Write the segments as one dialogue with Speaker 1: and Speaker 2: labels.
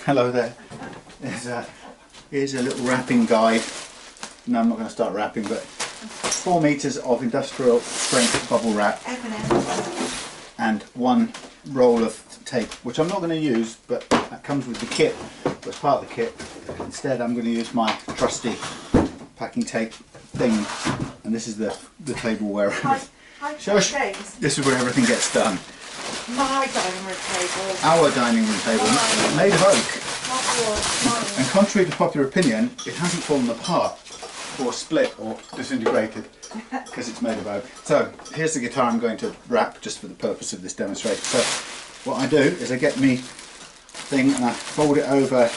Speaker 1: Hello there. Here's a little wrapping guide. No, I'm not going to start wrapping, but 4 meters of industrial strength bubble wrap and 1 roll of tape, which I'm not going to use, but that comes with the kit, was part of the kit. Instead I'm going to use my trusty packing tape thing, and this is the tableware. This is where everything gets done.
Speaker 2: My dining room table.
Speaker 1: Our dining room table, made of oak. And contrary to popular opinion, it hasn't fallen apart or split or disintegrated because it's made of oak. So here's the guitar I'm going to wrap just for the purpose of this demonstration. So what I do is I get me thing and I fold it over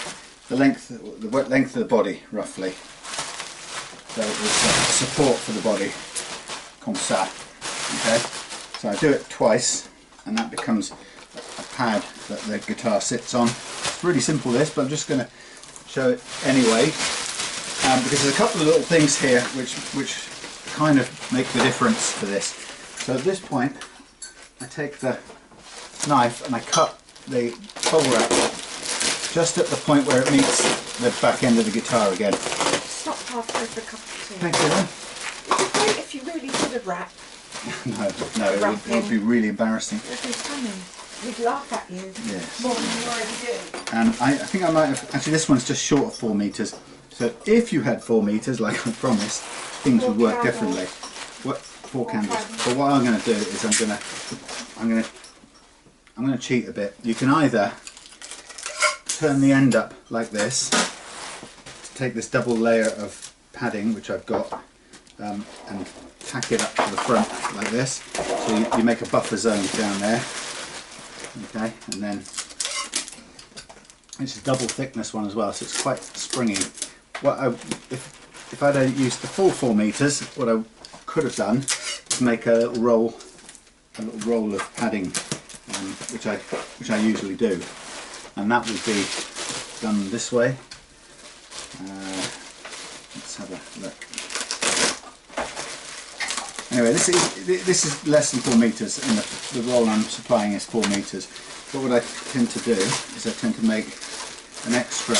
Speaker 1: the length of the body roughly. So it's support for the body, comme ça. Okay. So I do it twice, and that becomes a pad that the guitar sits on. It's really simple this, but I'm just going to show it anyway, because there's a couple of little things here which kind of make the difference for this. So at this point I take the knife and I cut the bubble wrap just at the point where it meets the back end of the guitar again.
Speaker 2: Stop halfway for a cup of tea.
Speaker 1: Thank you then.
Speaker 2: It'd be great if you really did a wrap.
Speaker 1: No, it would be really embarrassing.
Speaker 2: It would be funny. We'd laugh at you.
Speaker 1: Yes.
Speaker 2: More than you already do.
Speaker 1: And I think I might have, actually this one's just short of 4 meters. So if you had 4 meters, like I promised, things would work differently. What, 4 candles. But what I'm going to do is I'm going to cheat a bit. You can either turn the end up like this, to take this double layer of padding which I've got, and tack it up to the front like this, so you make a buffer zone down there. Okay, and then it's a double thickness one as well, so it's quite springy. If I don't use the full 4 meters, what I could have done is make a little roll of padding, which I usually do, and that would be done this way. Let's have a look. Anyway, this is less than 4 meters, and the roll I'm supplying is 4 meters. But what I tend to do is I tend to make an extra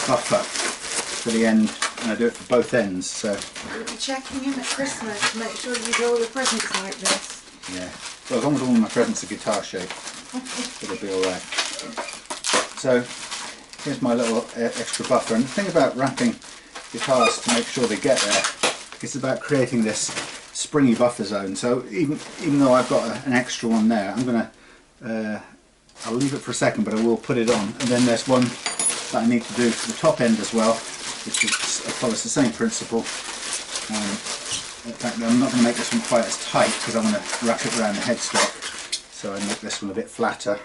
Speaker 1: buffer for the end, and I do it for both ends. So
Speaker 2: you'll be checking in at Christmas to make sure you do all the presents like this.
Speaker 1: Yeah, well, as long as all my presents are guitar shaped, it'll be alright. So here's my little extra buffer, and the thing about wrapping guitars to make sure they get there, it's about creating this springy buffer zone. So even though I've got an extra one there, I'm going to I'll leave it for a second, but I will put it on. And then there's one that I need to do for the top end as well, which follows the same principle. In fact, I'm not going to make this one quite as tight because I'm going to wrap it around the headstock, so I make this one a bit flatter.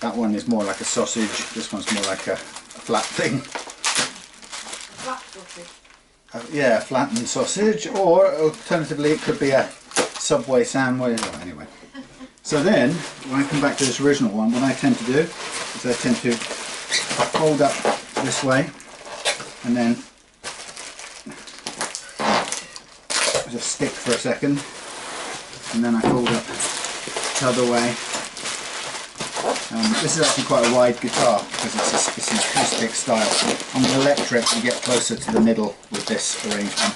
Speaker 1: That one is more like a sausage, this one's more like a flat thing.
Speaker 2: Flat sausage?
Speaker 1: Yeah, a flattened sausage, or alternatively it could be a Subway sandwich. Well, anyway, so then when I come back to this original one, what I tend to do is I tend to fold up this way, and then just stick for a second, and then I fold up the other way. This is actually quite a wide guitar because it's an acoustic style. On the electric you get closer to the middle with this arrangement.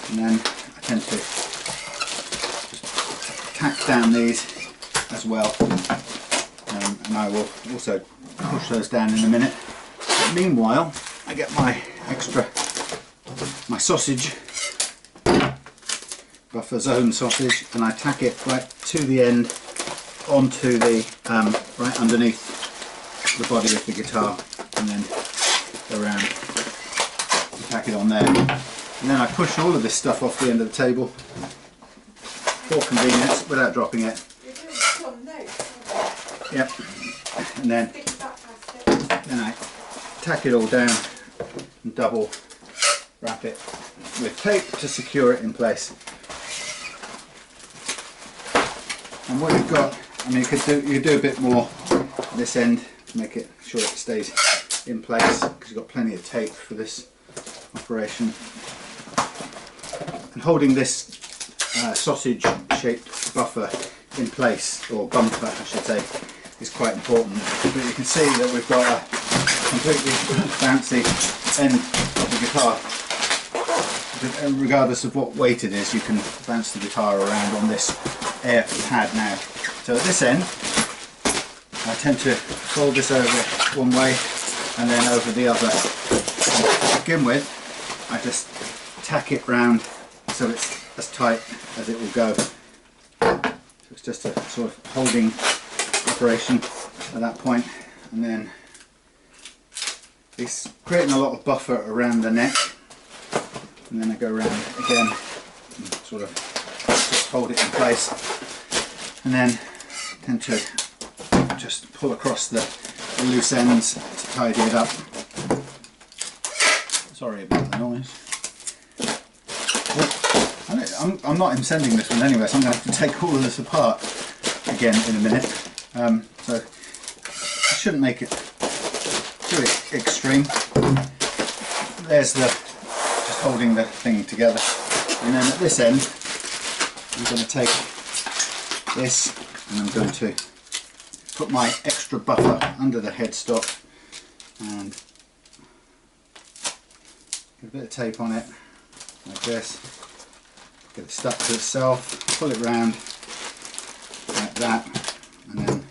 Speaker 1: And then I tend to just tack down these as well, and I will also push those down in a minute. But meanwhile I get my sausage, buffer zone sausage, and I tack it right to the end onto the right underneath the body of the guitar, and then around and tack it on there, and then I push all of this stuff off the end of the table for convenience without dropping it. Yep, and then I tack it all down and double wrap it with tape to secure it in place. And what you've got, I mean, you could do a bit more this end to make it sure it stays in place, because you've got plenty of tape for this operation. And holding this sausage shaped buffer in place, or bumper I should say, is quite important. But you can see that we've got a completely bouncy end of the guitar. Regardless of what weight it is, you can bounce the guitar around on this air pad now. So at this end, I tend to fold this over one way and then over the other. And to begin with, I just tack it round so it's as tight as it will go. So it's just a sort of holding operation at that point, and then it's creating a lot of buffer around the neck, and then I go around again and sort of just hold it in place, and then tend to just pull across the loose ends to tidy it up. Sorry about the noise. I'm not sending this one anyway, so I'm going to have to take all of this apart again in a minute. So I shouldn't make it too extreme. There's just holding the thing together, and then at this end I'm going to take this and I'm going to put my extra buffer under the headstock and get a bit of tape on it like this. Get it stuck to itself, pull it round like that, and then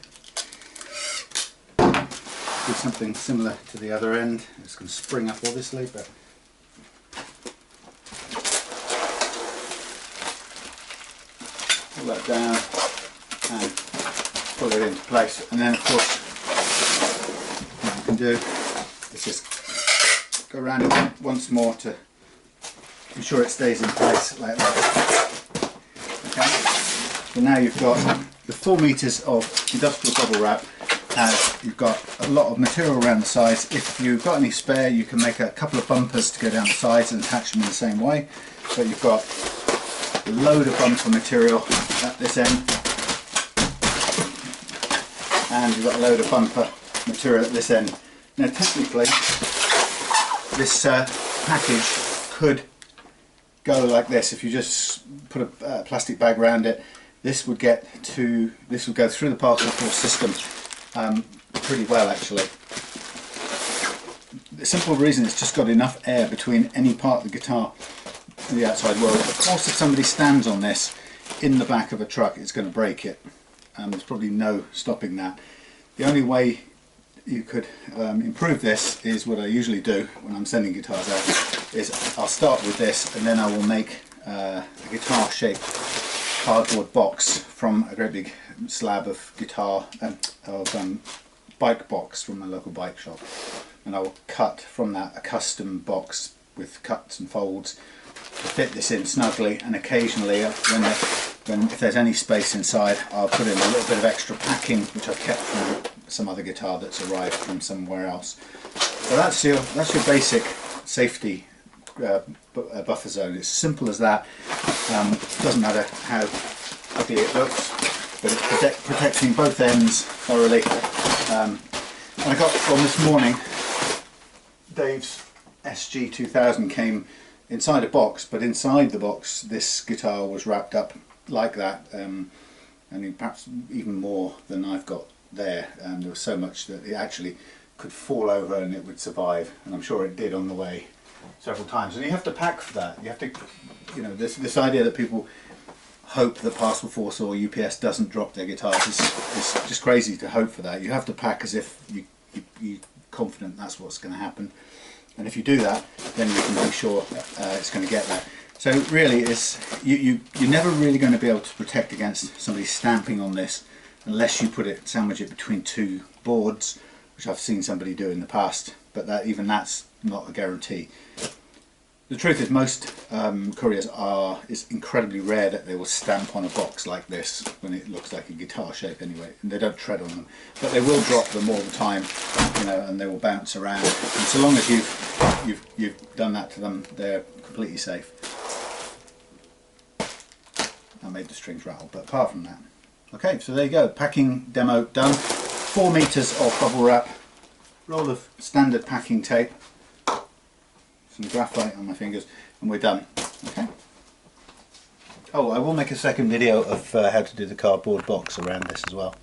Speaker 1: do something similar to the other end. It's going to spring up obviously, but pull that down and pull it into place. And then of course what you can do is just go around it once more to ensure it stays in place like that. Okay, so now you've got the 4 meters of industrial bubble wrap. You've got a lot of material around the sides. If you've got any spare, you can make a couple of bumpers to go down the sides and attach them in the same way. But you've got a load of bumper material at this end, and you've got a load of bumper material at this end. Now technically this package could go like this. If you just put a plastic bag around it, this would go through the parcel force system pretty well actually. The simple reason it's just got enough air between any part of the guitar and the outside world. Of course, if somebody stands on this in the back of a truck, it's going to break it. There's probably no stopping that. The only way you could improve this is what I usually do when I'm sending guitars out, is I'll start with this and then I will make a guitar shaped cardboard box from a great big slab of bike box from a local bike shop, and I will cut from that a custom box with cuts and folds to fit this in snugly, and occasionally if there's any space inside, I'll put in a little bit of extra packing which I've kept from some other guitar that's arrived from somewhere else. So that's your basic safety buffer zone. It's simple as that. Doesn't matter how ugly it looks, but it's protecting both ends thoroughly. And I got one this morning. Dave's SG2000 came inside a box, but inside the box this guitar was wrapped up like that, and perhaps even more than I've got there. There was so much that it actually could fall over and it would survive, and I'm sure it did on the way several times. And you have to pack for that. You have to, this idea that people hope that Parcel Force or UPS doesn't drop their guitars is just crazy to hope for that. You have to pack as if you're confident that's what's going to happen, and if you do that, then you can be sure it's going to get that. So really, you're never really going to be able to protect against somebody stamping on this unless you sandwich it between two boards, which I've seen somebody do in the past, but even that's not a guarantee. The truth is, most couriers it's incredibly rare that they will stamp on a box like this when it looks like a guitar shape anyway, and they don't tread on them, but they will drop them all the time, and they will bounce around, and so long as you've done that to them, they're completely safe. I made the strings rattle, but apart from that. Okay, so there you go, packing demo done. 4 meters of bubble wrap, roll of standard packing tape, some graphite on my fingers, and we're done. Okay. Oh, I will make a second video of how to do the cardboard box around this as well.